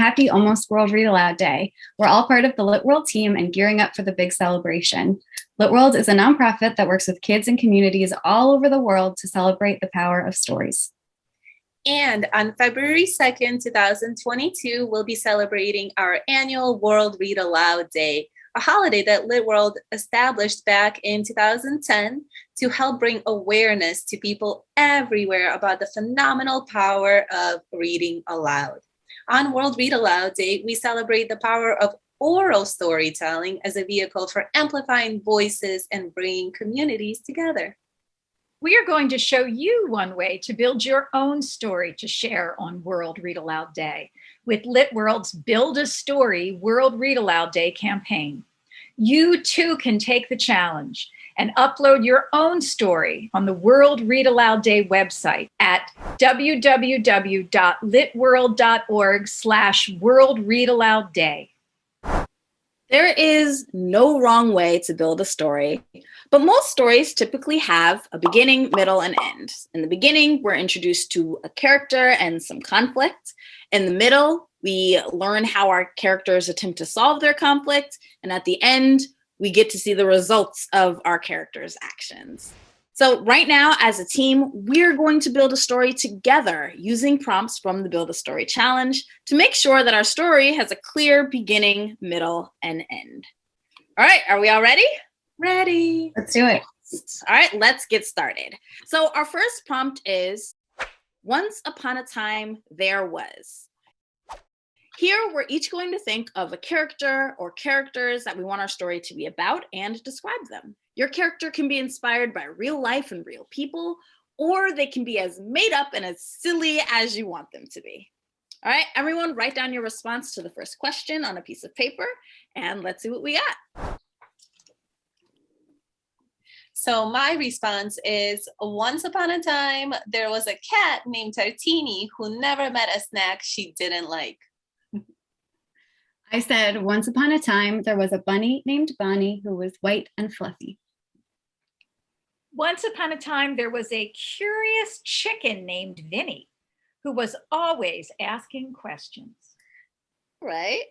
happy almost World Read Aloud Day. We're all part of the Lit World team and gearing up for the big celebration. Lit World is a nonprofit that works with kids and communities all over the world to celebrate the power of stories. And on February 2nd, 2022, we'll be celebrating our annual World Read Aloud Day, a holiday that Lit World established back in 2010 to help bring awareness to people everywhere about the phenomenal power of reading aloud. On World Read Aloud Day, we celebrate the power of oral storytelling as a vehicle for amplifying voices and bringing communities together. We are going to show you one way to build your own story to share on World Read Aloud Day with Lit World's Build a Story World Read Aloud Day campaign. You too can take the challenge and upload your own story on the World Read Aloud Day website at www.litworld.org/World Read Aloud Day. There is no wrong way to build a story, but most stories typically have a beginning, middle, and end. In the beginning, we're introduced to a character and some conflict. In the middle, we learn how our characters attempt to solve their conflict. And at the end, we get to see the results of our characters' actions. So right now, as a team, we're going to build a story together using prompts from the Build a Story Challenge to make sure that our story has a clear beginning, middle, and end. All right, are we all ready? Ready. Let's do it. All right, let's get started. So our first prompt is, once upon a time, there was. Here, we're each going to think of a character or characters that we want our story to be about and describe them. Your character can be inspired by real life and real people, or they can be as made up and as silly as you want them to be. All right, everyone, write down your response to the first question on a piece of paper, and let's see what we got. So my response is, once upon a time, there was a cat named Tartini who never met a snack she didn't like. I said, once upon a time, there was a bunny named Bonnie who was white and fluffy. Once upon a time, there was a curious chicken named Vinny who was always asking questions. Right.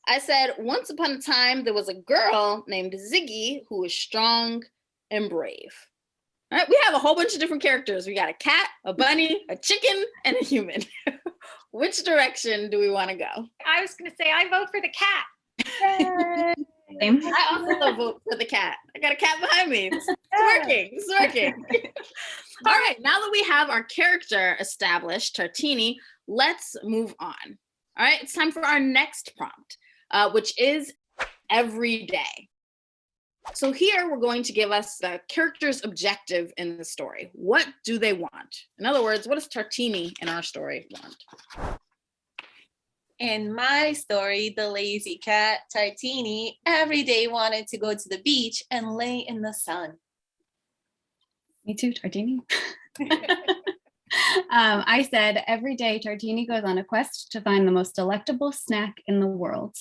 I said, once upon a time, there was a girl named Ziggy who was strong and brave. All right, we have a whole bunch of different characters. We got a cat, a bunny, a chicken, and a human. Which direction do we want to go? I was going to say, I vote for the cat. Same. I also vote for the cat. I got a cat behind me. It's working. It's working. All right, now that we have our character established, Tartini, let's move on. All right, it's time for our next prompt, which is every day. So here we're going to give us the character's objective in the story. What do they want? In other words, what does Tartini in our story want? In my story, The Lazy Cat, Tartini every day wanted to go to the beach and lay in the sun. Me too, Tartini. I said, every day Tartini goes on a quest to find the most delectable snack in the world.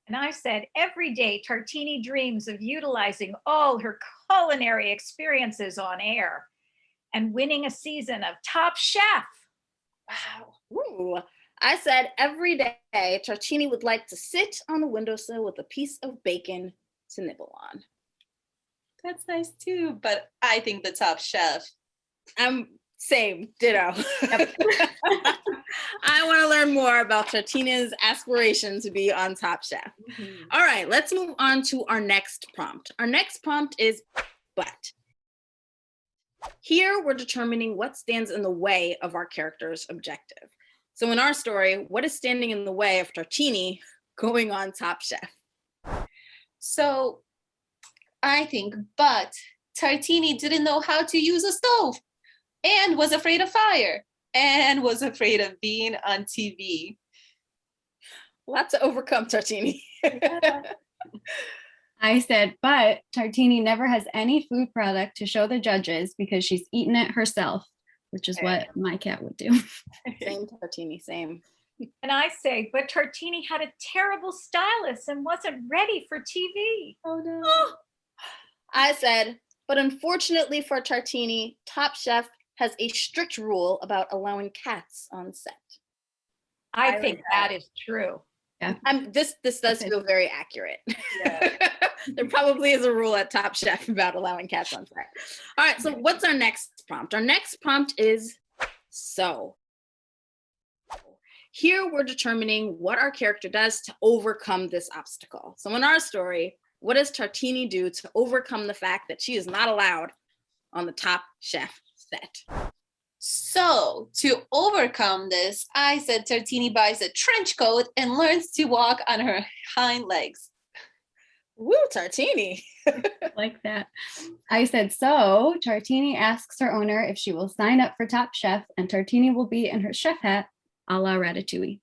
And I said, every day Tartini dreams of utilizing all her culinary experiences on air and winning a season of Top Chef. Wow. Ooh. I said, every day Tartini would like to sit on the windowsill with a piece of bacon to nibble on. That's nice too, but I think the Top Chef. Same, ditto. I want to learn more about Tartina's aspiration to be on Top Chef. Mm-hmm. All right, let's move on to our next prompt. Our next prompt is but. Here we're determining what stands in the way of our character's objective. So in our story, what is standing in the way of Tartini going on Top Chef? So I think, but Tartini didn't know how to use a stove and was afraid of fire and was afraid of being on TV. Lots to overcome, Tartini. I said, but Tartini never has any food product to show the judges because she's eaten it herself, which is what my cat would do. Same, Tartini, same. And I say, but Tartini had a terrible stylist and wasn't ready for TV. Oh no. I said, but unfortunately for Tartini, Top Chef has a strict rule about allowing cats on set. I think that is true. Yeah. This does feel very accurate. Yeah. There probably is a rule at Top Chef about allowing cats on set. All right, so what's our next prompt? Our next prompt is so. Here we're determining what our character does to overcome this obstacle. So in our story, what does Tartini do to overcome the fact that she is not allowed on the Top Chef set? So to overcome this, I said Tartini buys a trench coat and learns to walk on her hind legs. Woo, Tartini. Like that. I said, so Tartini asks her owner if she will sign up for Top Chef, and Tartini will be in her chef hat a la Ratatouille.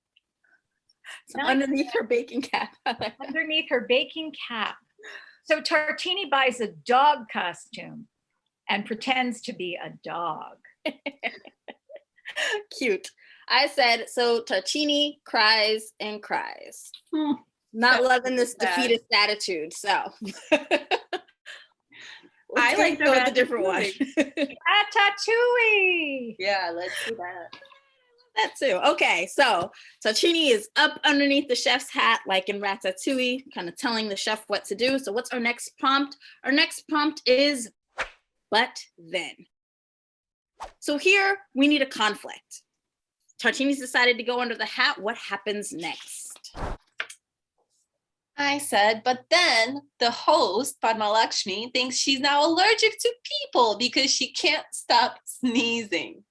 So underneath her baking cap. Underneath her baking cap. So Tartini buys a dog costume and pretends to be a dog. Cute. I said, so Tartini cries and cries. Hmm. Not loving this Sad. defeatist attitude. So I like go with a different one. Ratatouille. Yeah, let's do that. That too. Okay, so Tartini is up underneath the chef's hat, like in Ratatouille, kind of telling the chef what to do. So what's our next prompt? Our next prompt is, but then. So here we need a conflict. Tartini's decided to go under the hat. What happens next? I said, but then the host, Padma Lakshmi, thinks she's now allergic to people because she can't stop sneezing.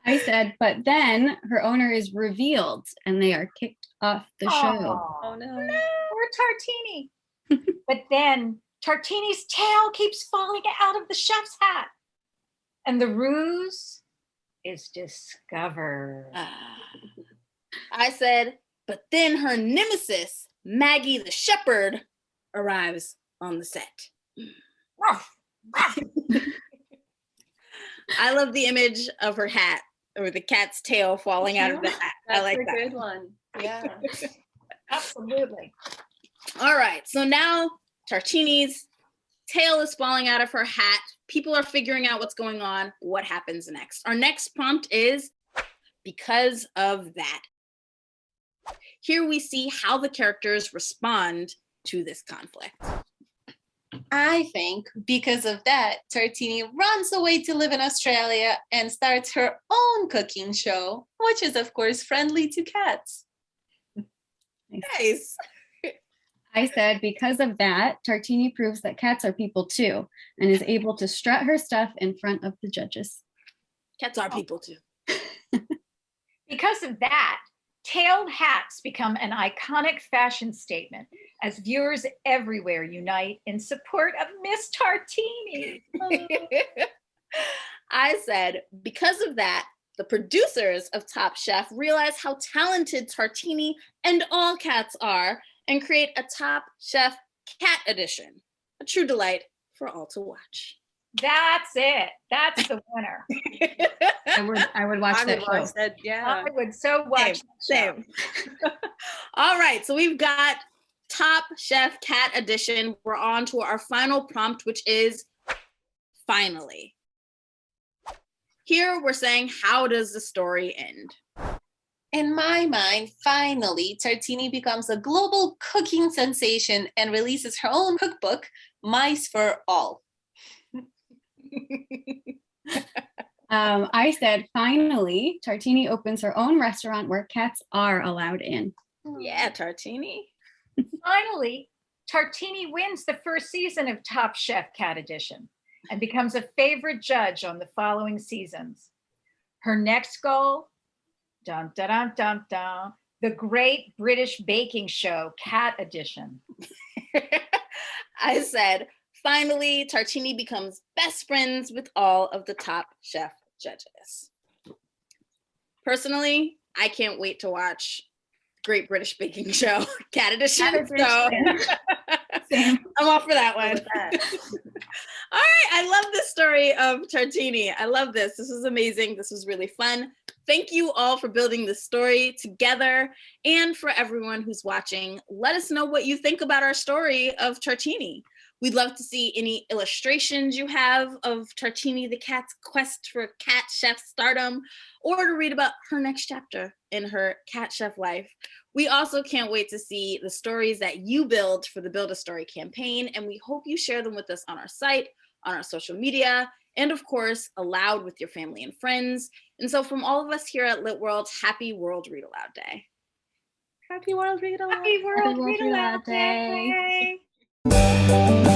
I said, but then her owner is revealed and they are kicked off the show. Oh no. Poor Tartini. But then Tartini's tail keeps falling out of the chef's hat. And the ruse is discovered. I said, but then her nemesis, Maggie the shepherd, arrives on the set. Ruff, ruff. I love the image of her hat or the cat's tail falling out of the hat. That's I like a that. good one. Yeah. Absolutely. All right, so now Tartini's tail is falling out of her hat. People are figuring out what's going on. What happens next? Our next prompt is because of that. Here we see how the characters respond to this conflict. I think because of that, Tartini runs away to live in Australia and starts her own cooking show, which is, of course, friendly to cats. Nice. I said, because of that, Tartini proves that cats are people too and is able to strut her stuff in front of the judges. Cats are people too. Because of that, tailed hats become an iconic fashion statement as viewers everywhere unite in support of Miss Tartini. I said, because of that, the producers of Top Chef realize how talented Tartini and all cats are and create a Top Chef Cat Edition, a true delight for all to watch. That's it. That's the winner. I would watch that show. That, yeah. I would so watch Same. All right, so we've got Top Chef Cat Edition. We're on to our final prompt, which is finally. Here we're saying, how does the story end? In my mind, finally, Tartini becomes a global cooking sensation and releases her own cookbook, Mice for All. I said, finally, Tartini opens her own restaurant where cats are allowed in. Yeah, Tartini. Finally, Tartini wins the first season of Top Chef Cat Edition and becomes a favorite judge on the following seasons. Her next goal, dun dun dun dun dun, the Great British Baking Show Cat Edition. I said, finally, Tartini becomes best friends with all of the Top Chef judges. Personally, I can't wait to watch Great British Baking Show Cat Edition. So I'm all for that one. All right, I love this story of Tartini. I love this. This was amazing. This was really fun. Thank you all for building this story together. And for everyone who's watching, let us know what you think about our story of Tartini. We'd love to see any illustrations you have of Tartini the cat's quest for cat chef stardom, or to read about her next chapter in her cat chef life. We also can't wait to see the stories that you build for the Build a Story campaign, and we hope you share them with us on our site, on our social media, and of course, aloud with your family and friends. And so from all of us here at Lit World, happy World Read Aloud Day. Happy World Read Aloud. Happy World World Read Read Aloud Aloud Day. Day.